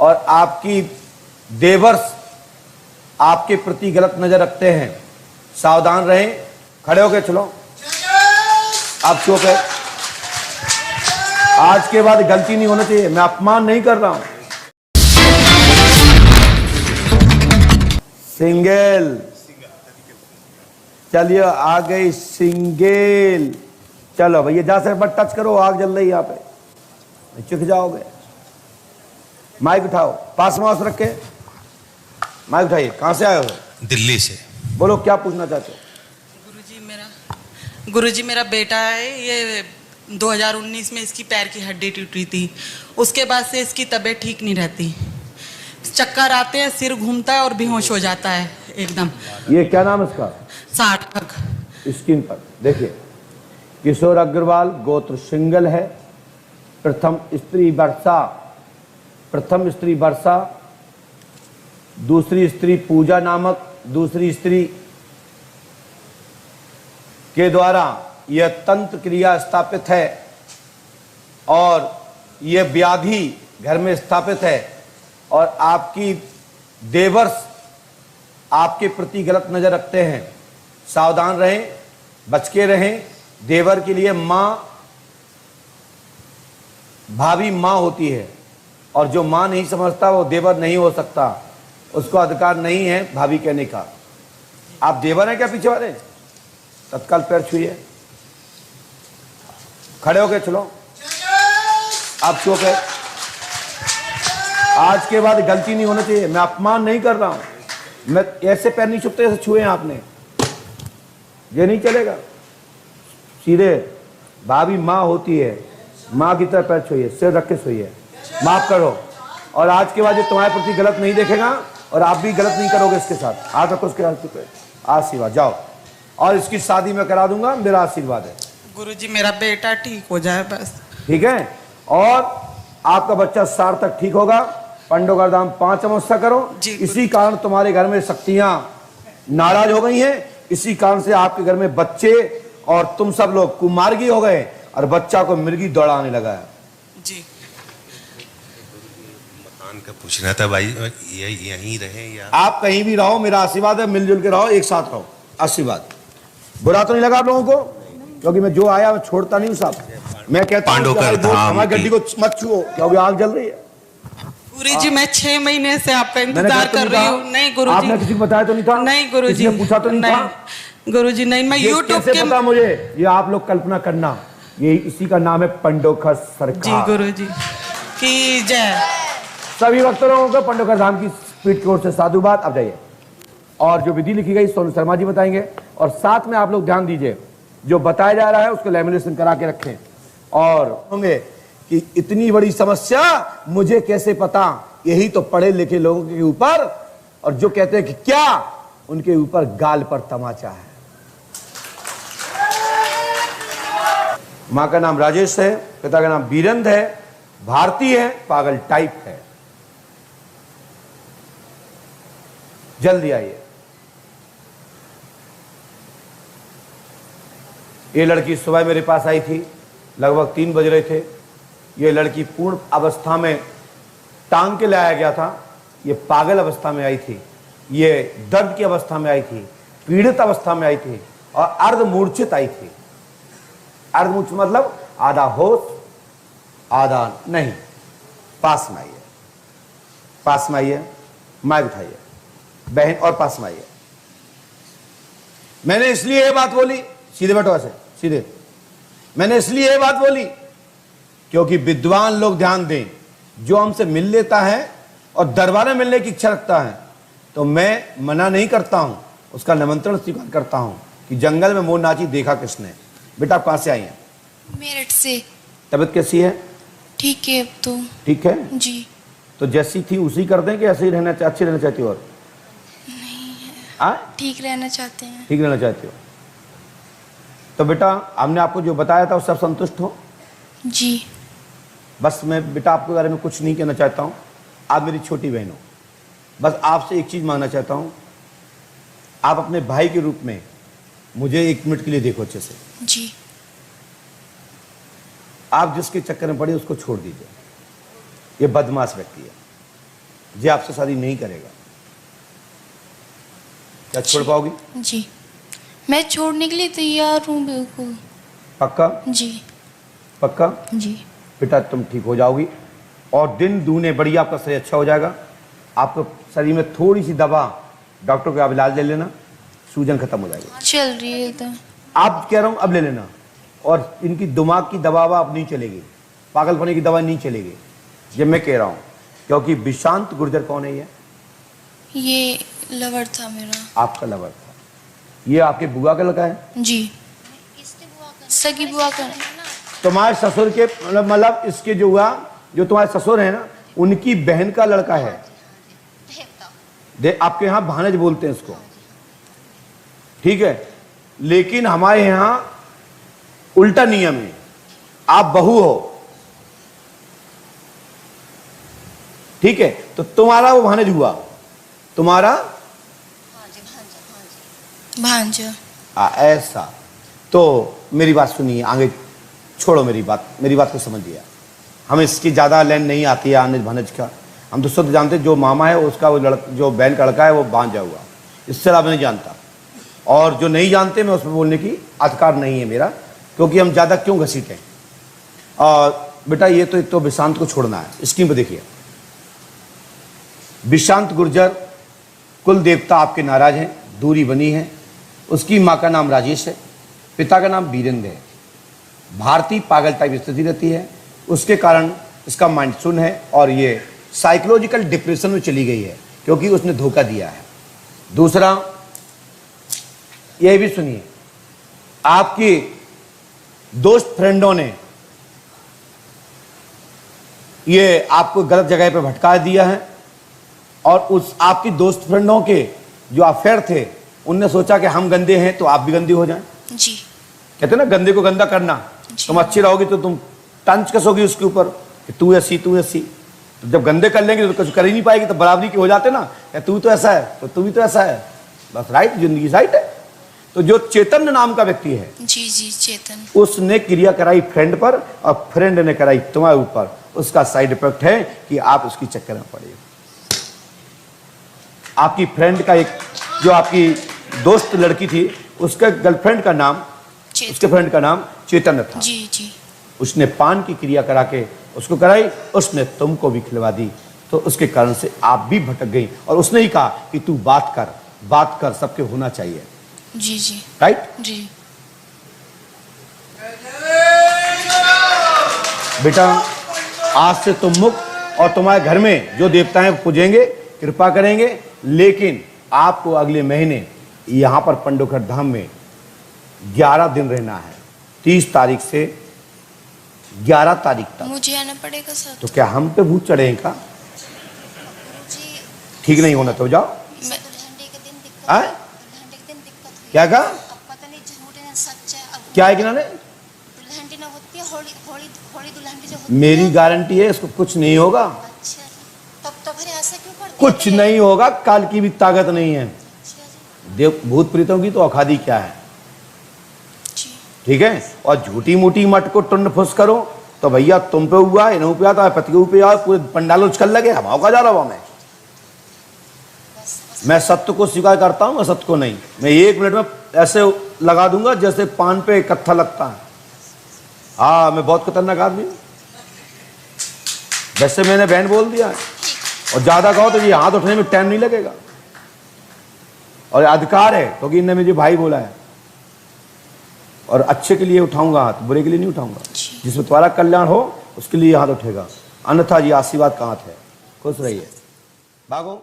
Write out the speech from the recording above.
और आपकी देवर्स आपके प्रति गलत नजर रखते हैं, सावधान रहें। खड़े होके चलो, आप चुप है। आज के बाद गलती नहीं होना चाहिए, मैं अपमान नहीं कर रहा हूं। सिंगल, चलिए आ गई सिंगल। चलो भैया जा से मत टच करो, आग जल रही है यहाँ पे, चिख जाओगे। माइक उठाओ, पास माउस रख के माइक उठाइए। कहां से आए हो? दिल्ली से। बोलो क्या पूछना चाहते हो? गुरुजी मेरा बेटा है, ये 2019 में इसकी पैर की हड्डी टूटी थी। उसके बाद से इसकी तबीयत ठीक नहीं रहती, चक्कर आते हैं, सिर घूमता है और बेहोश हो जाता है एकदम। ये क्या नाम है इसका? सार्थक। स्क्रीन पर देखिए, किशोर अग्रवाल, गोत्र सिंगल है, प्रथम स्त्री वर्षा, दूसरी स्त्री पूजा नामक दूसरी स्त्री के द्वारा यह तंत्र क्रिया स्थापित है और यह व्याधि घर में स्थापित है और आपकी देवर्स आपके प्रति गलत नजर रखते हैं, सावधान रहें, बच के रहें। देवर के लिए मां भाभी मां होती है और जो मां नहीं समझता वो देवर नहीं हो सकता, उसको अधिकार नहीं है भाभी कहने का। आप देवर हैं क्या पीछे वाले? तत्काल पैर छुइए, खड़े होके चलो, आप चुप है। आज के बाद गलती नहीं होना चाहिए, मैं अपमान नहीं कर रहा हूं। मैं ऐसे पैर नहीं छुपते जैसे छुए हैं आपने, ये नहीं चलेगा। सीधे भाभी माँ होती है, माँ की तरह पैर छुइए, सिर रख के सोइए, माफ करो। और आज के बाद ये तुम्हारे प्रति गलत नहीं देखेगा और आप भी गलत नहीं करोगे इसके साथ। हाथ रखो उसके हाथ पे, आशीर्वाद जाओ। और इसकी शादी मैं करा दूंगा, मेरा आशीर्वाद है। गुरुजी मेरा बेटा ठीक हो जाए बस। ठीक है, और आपका बच्चा सार्थक ठीक होगा। पंडोगर धाम 5 अमावस्या करो। इसी कारण तुम्हारे घर में शक्तियां नाराज हो गई हैं, इसी कारण से आपके घर में बच्चे और तुम सब लोग कुमार्गी हो गए और बच्चा को मिर्गी दौड़ाने लगा है। जी मकान का पूछना था भाई, यहीं रहे या? आप कहीं भी रहो, मेरा आशीर्वाद है, मिलजुल के रहो, एक साथ रहो, आशीर्वाद। बुरा तो नहीं लगा आप लोगों को? क्योंकि मैं जो आया मैं छोड़ता नहीं हूँ साहब। मैं कहता हूँ हमारी गड्डी को मत छुओ क्योंकि आग जल रही है। गुरुजी मैं 6 महीने से आपका इंतजार कर रही हूँ। नहीं गुरुजी, आपने किसी को बताया तो नहीं था? नहीं गुरुजी, किसी ने पूछा तो नहीं था? गुरुजी नहीं, मैं यूट्यूब के पता मुझे, ये आप लोग कल्पना करना, ये इसी का नाम है पंडोखर सरकार। जी गुरुजी की जय। सभी भक्तों को पंडोखर धाम की पीठ की ओर से साधुवाद। अब जाइए, और जो विधि लिखी गई सोनू शर्मा जी बताएंगे। और साथ में आप लोग ध्यान दीजिए, जो बताया जा रहा है उसको लैमिनेशन करा के रखें। और होंगे कि इतनी बड़ी समस्या मुझे कैसे पता, यही तो पढ़े लिखे लोगों के ऊपर, और जो कहते हैं कि क्या, उनके ऊपर गाल पर तमाचा है। मां का नाम राजेश है, पिता का नाम बीरंद है, भारतीय है, पागल टाइप है। जल्दी आइए। ये लड़की सुबह मेरे पास आई थी, लगभग 3 बज रहे थे। ये लड़की पूर्ण अवस्था में टांग के लाया गया था, ये पागल अवस्था में आई थी, ये दर्द की अवस्था में आई थी, पीड़ित अवस्था में आई थी और अर्धमूर्छित आई थी। अर्धमूर्छित मतलब आधा होश आधा नहीं। पास में आइए, पास में आइए, माइक उठाइए बहन, और पास में आइए। मैंने इसलिए ये बात बोली, सीधे बैठो ऐसे सीधे। मैंने इसलिए ये बात बोली क्योंकि विद्वान लोग ध्यान दें, जो हमसे मिल लेता है और दरबार में मिलने की इच्छा रखता है तो मैं मना नहीं करता हूं, उसका निमंत्रण स्वीकार करता हूं कि जंगल में मोर नाची देखा किसने। बेटा आप कहां से आई हैं? मेरठ से। तबीयत कैसी है? ठीक है अब तो। ठीक है जी। तो जैसी थी उसी कर दें कि ऐसे ही रहना, अच्छी रहना चाहती हो? और नहीं, ठीक रहना चाहते हैं। ठीक रहना चाहती हो तो बेटा हमने आपको जो बताया था उससे आप संतुष्ट हो? जी। बस मैं बेटा आपके बारे में कुछ नहीं कहना चाहता हूं, आप मेरी छोटी बहन हो। बस आपसे एक चीज मांगना चाहता हूं, आप अपने भाई के रूप में मुझे 1 मिनट के लिए देखो अच्छे से। जी। आप जिसके चक्कर में पड़े उसको छोड़ दीजिए, ये बदमाश व्यक्ति है। ये आपसे शादी नहीं करेगा। क्या छोड़ पाओगी? जी, मैं छोड़ने के लिए तैयार हूँ बिल्कुल। पक्का? जी पक्का? जी बेटा तुम ठीक हो जाओगी और दिन दूने बढ़िया आपका शरीर अच्छा हो जाएगा। आपको शरीर में थोड़ी सी दवा, डॉक्टर को आप इलाज ले लेना, सूजन खत्म हो जाएगी। चल रही है तो। आप कह रहा हूँ अब ले लेना। और इनकी दिमाग की दवा अब नहीं चलेगी, पागलपने की दवा नहीं चलेगी, ये मैं कह रहा हूँ। क्योंकि विशांत गुर्जर कौन है? ये लवर था मेरा। आपका लवर था। ये आपके बुआ का लड़का है? जी, सगी बुआ का। तुम्हारे ससुर के मतलब इसके जो हुआ, जो तुम्हारे ससुर है ना, उनकी बहन का लड़का है। आपके यहाँ भानज बोलते हैं इसको, ठीक है। लेकिन हमारे यहाँ उल्टा नियम है, आप बहू हो, ठीक है, तो तुम्हारा वो भानज हुआ, तुम्हारा भांजा। ऐसा। तो मेरी बात सुनिए, आगे छोड़ो मेरी बात को समझिए। हम इसकी ज़्यादा लाइन नहीं आती है आनज भानज का। हम तो शुद्ध जानते, जो मामा है उसका वो जो बहन का लड़का है वो भांजा हुआ, इससे आप नहीं जानता। और जो नहीं जानते, मैं उसमें बोलने की अधिकार नहीं है मेरा, क्योंकि हम ज़्यादा क्यों घसीटें। और बेटा ये तो एक तो विशांत को छोड़ना है। स्कीम पर देखिए, विशांत गुर्जर कुल देवता आपके नाराज हैं, दूरी बनी है। उसकी माँ का नाम राजेश है, पिता का नाम वीरेंद्र है। भारतीय पागल टाइप स्थिति रहती है, उसके कारण इसका माइंड शून्य है और ये साइकोलॉजिकल डिप्रेशन में चली गई है, क्योंकि उसने धोखा दिया है। दूसरा ये भी सुनिए, आपकी दोस्त फ्रेंडों ने ये आपको गलत जगह पे भटका दिया है और उस आपकी दोस्त फ्रेंडों के जो अफेयर थे, उनने सोचा कि हम गंदे हैं तो आप भी गंदी हो जाएं। जी, कहते ना गंदे को गंदा करना। तुम अच्छी रहोगी तो तुम तंज कसोगी उसके ऊपर कि तू ऐसी तू ऐसी। तो जब गंदे कर लेंगे तो कुछ कर ही नहीं पाएगी, तो बराबरी के हो जाते ना, या तू तो ऐसा है तो तू भी तो ऐसा है, बस राइट, जिंदगी राइट है। तो जो चेतन नाम का व्यक्ति है, जी जी चेतन, उसने क्रिया कराई फ्रेंड पर और फ्रेंड ने कराई तुम्हारे ऊपर। उसका साइड इफेक्ट है कि आप उसकी चक्कर में पड़े। आपकी फ्रेंड का एक जो आपकी दोस्त लड़की थी, उसके गर्लफ्रेंड का नाम, उसके फ्रेंड का नाम चेतन था। जी जी, उसने पान की क्रिया करा के उसको कराई, उसने तुमको भी खिलवा दी, तो उसके कारण से आप भी भटक गई। और उसने ही कहा कि तू बात कर, सबके होना चाहिए। जी जी, राइट जी। बेटा आज से तुम मुक्त, और तुम्हारे घर में जो देवता हैं पूजेंगे, कृपा करेंगे। लेकिन आपको अगले महीने यहाँ पर पंडोखर धाम में 11 दिन रहना है, 30 तारीख से 11 तारीख तक। मुझे आना पड़ेगा सर? तो क्या हम पे भूत चढ़े का? ठीक नहीं होना तो जाओ। क्या कहा? क्या है कि ना मेरी गारंटी है, इसको कुछ नहीं होगा। कुछ नहीं होगा, काल की भी ताकत नहीं है। देव भूत प्रीतों की तो औखादी क्या है, ठीक है। और झूठी मूठी मट को टुंड फुस करो तो भैया तुम पे हुआ, इन्हों पे आता है, पति पे आ, पूरे पंडाल उछल लगे, हवाओं का जा रहा हूं मैं सत्य को स्वीकार करता हूं, मैं सत्य को नहीं। मैं 1 मिनट में ऐसे लगा दूंगा जैसे पान पे कत्था लगता है। हाँ, मैं बहुत खतरनाक आदमी हूं। वैसे मैंने बहन बोल दिया है, और ज्यादा कहो तो ये हाथ उठने में टाइम नहीं लगेगा, और अधिकार है, क्योंकि इनने मुझे भाई बोला है। और अच्छे के लिए उठाऊंगा हाथ, बुरे के लिए नहीं उठाऊंगा। जिसमें तुम्हारा कल्याण हो उसके लिए हाथ उठेगा, अन्यथा ये आशीर्वाद का हाथ है। खुश रहिए, भागो।